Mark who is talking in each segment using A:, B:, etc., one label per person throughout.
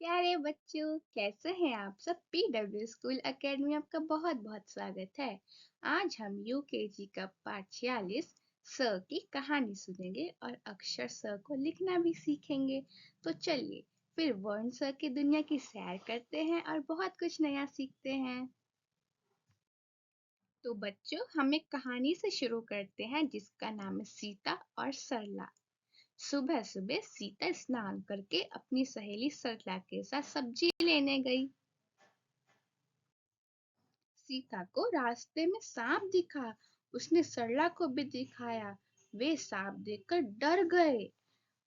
A: प्यारे बच्चों, कैसे हैं आप सब। पीडब्ल्यू स्कूल एकेडमी में आपका बहुत बहुत स्वागत है। आज हम यूकेजी का पाठ 46 स की कहानी सुनेंगे और अक्षर स को लिखना भी सीखेंगे। तो चलिए फिर वर्ण स की दुनिया की सैर करते हैं और बहुत कुछ नया सीखते हैं। तो बच्चों, हम एक कहानी से शुरू करते हैं जिसका नाम है सीता और सरला। सुबह सुबह सीता स्नान करके अपनी सहेली सरला के साथ सब्जी लेने गई। सीता को रास्ते में सांप दिखा। उसने सरला को भी दिखाया। वे सांप देखकर डर गए।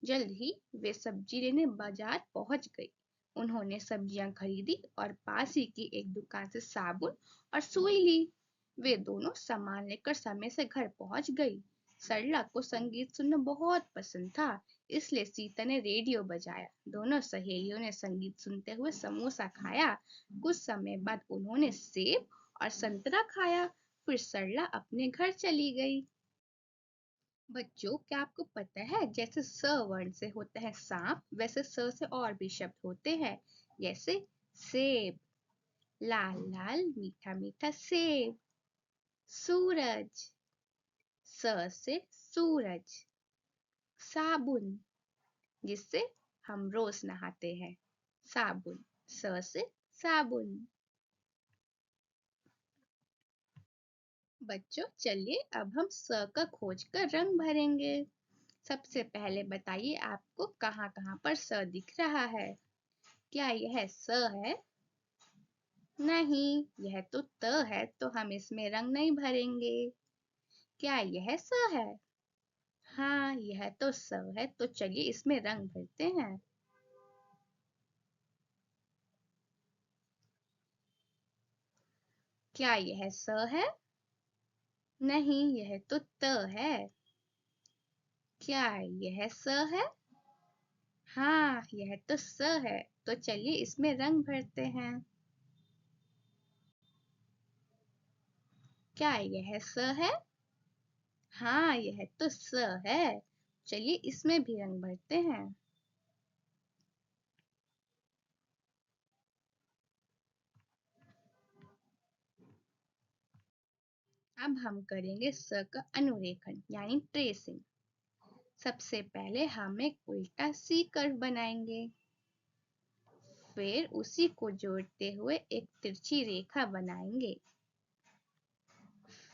A: जल्द ही वे सब्जी लेने बाजार पहुंच गई। उन्होंने सब्जियां खरीदी और पास ही की एक दुकान से साबुन और सुई ली। वे दोनों सामान लेकर समय से घर पहुंच गई। सरला को संगीत सुनना बहुत पसंद था, इसलिए सीता ने रेडियो बजाया। दोनों सहेलियों ने संगीत सुनते हुए समोसा खाया। कुछ समय बाद उन्होंने सेब और संतरा खाया। फिर सरला अपने घर चली गई। बच्चों, क्या आपको पता है जैसे स वर्ण से होता है सांप, वैसे स से और भी शब्द होते हैं। जैसे सेब, लाल लाल मीठा मीठा सेब। सूरज, स से सूरज। साबुन, जिससे हम रोज नहाते हैं। साबुन, स से साबुन। बच्चों, चलिए अब हम स का खोज कर रंग भरेंगे। सबसे पहले बताइए आपको कहाँ कहाँ पर स दिख रहा है। क्या यह स है? नहीं, यह तो त है, तो हम इसमें रंग नहीं भरेंगे। क्या यह स है? हाँ, यह तो स है, तो चलिए इसमें रंग भरते हैं। क्या यह स है? नहीं, यह तो त है। क्या यह स है? हाँ, यह तो स है, तो चलिए इसमें रंग भरते हैं। क्या यह स है? हाँ, यह तो स है। चलिए इसमें भी रंग भरते हैं। अब हम करेंगे स का अनुरेखण यानी ट्रेसिंग। सबसे पहले हम एक उल्टा सी कर्व बनाएंगे। फिर उसी को जोड़ते हुए एक तिरछी रेखा बनाएंगे।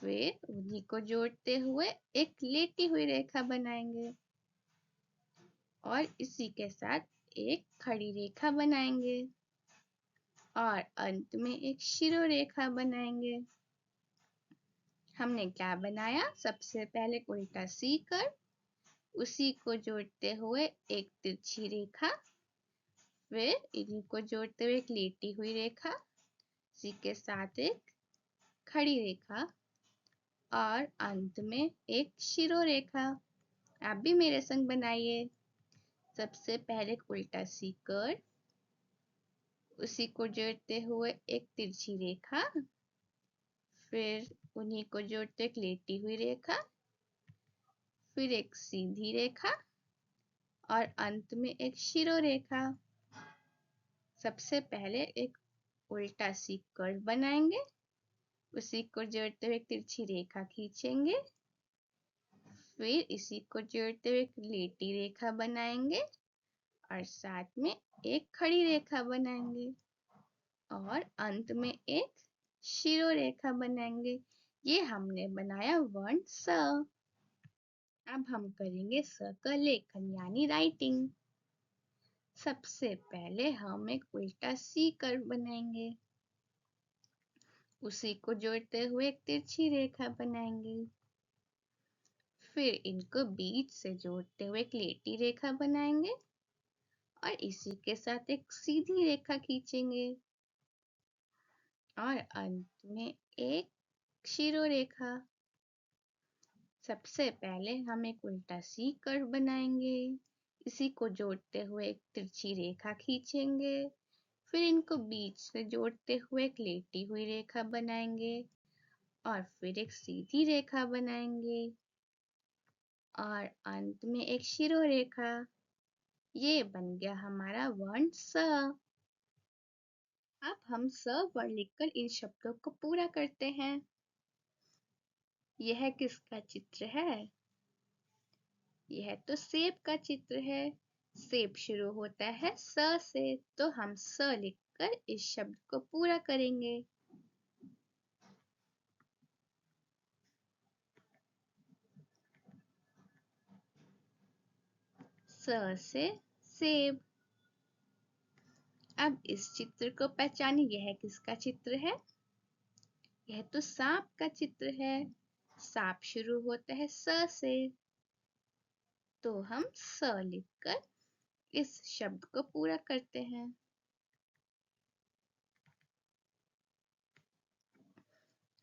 A: फिर उन्हीं को जोड़ते हुए एक लेटी हुई रेखा बनाएंगे और इसी के साथ एक खड़ी रेखा बनाएंगे और अंत में एक शिरोरेखा बनाएंगे। हमने क्या बनाया? सबसे पहले उल्टा सी कर, उसी को जोड़ते हुए एक तिरछी रेखा, फिर इन्हीं को जोड़ते हुए एक लेटी हुई रेखा, इसी के साथ एक खड़ी रेखा और अंत में एक शिरोरेखा। आप भी मेरे संग बनाइए। सबसे पहले उल्टा सी कर, उसी को जोड़ते हुए एक तिरछी रेखा, फिर उन्हीं को जोड़ते एक लेटी हुई रेखा, फिर एक सीधी रेखा और अंत में एक शिरोरेखा। सबसे पहले एक उल्टा सी कर्व बनाएंगे, उसी को जोड़ते हुए एक तिरछी रेखा खींचेंगे, फिर इसी को जोड़ते हुए एक लेटी रेखा बनाएंगे और साथ में एक खड़ी रेखा बनाएंगे और अंत में एक शिरोरेखा बनाएंगे। ये हमने बनाया वर्ण स। अब हम करेंगे स का लेखन यानी राइटिंग। सबसे पहले हम एक उल्टा सी कर्व बनाएंगे, उसी को जोड़ते हुए एक तिरछी रेखा बनाएंगे, फिर इनको बीच से जोड़ते हुए एक लेटी रेखा बनाएंगे और इसी के साथ एक सीधी रेखा खींचेंगे और अंत में एक शिरोरेखा। सबसे पहले हम एक उल्टा सी कर्व बनाएंगे, इसी को जोड़ते हुए एक तिरछी रेखा खींचेंगे, फिर इनको बीच से जोड़ते हुए एक लेटी हुई रेखा बनाएंगे और फिर एक सीधी रेखा बनाएंगे और अंत में एक शिरोरेखा। ये बन गया हमारा वर्ण स। अब हम स वर्ण लिखकर इन शब्दों को पूरा करते हैं। यह किसका चित्र है? यह तो सेब का चित्र है। सेब शुरू होता है स से, तो हम स लिखकर इस शब्द को पूरा करेंगे। स से सेब। अब इस चित्र को पहचाने, यह किसका चित्र है? यह तो सांप का चित्र है। सांप शुरू होता है स से, तो हम स लिखकर इस शब्द को पूरा करते हैं।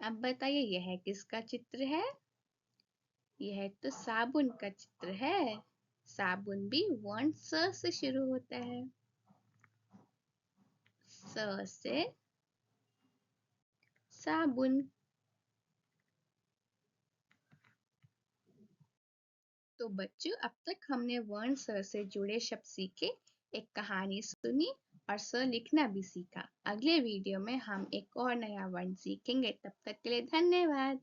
A: अब बताइए यह किसका चित्र है? यह तो साबुन का चित्र है। साबुन भी वर्ण स से शुरू होता है। स से साबुन। तो बच्चों, अब तक हमने वर्ण स से जुड़े शब्द सीखे, एक कहानी सुनी और स लिखना भी सीखा। अगले वीडियो में हम एक और नया वर्ण सीखेंगे। तब तक के लिए धन्यवाद।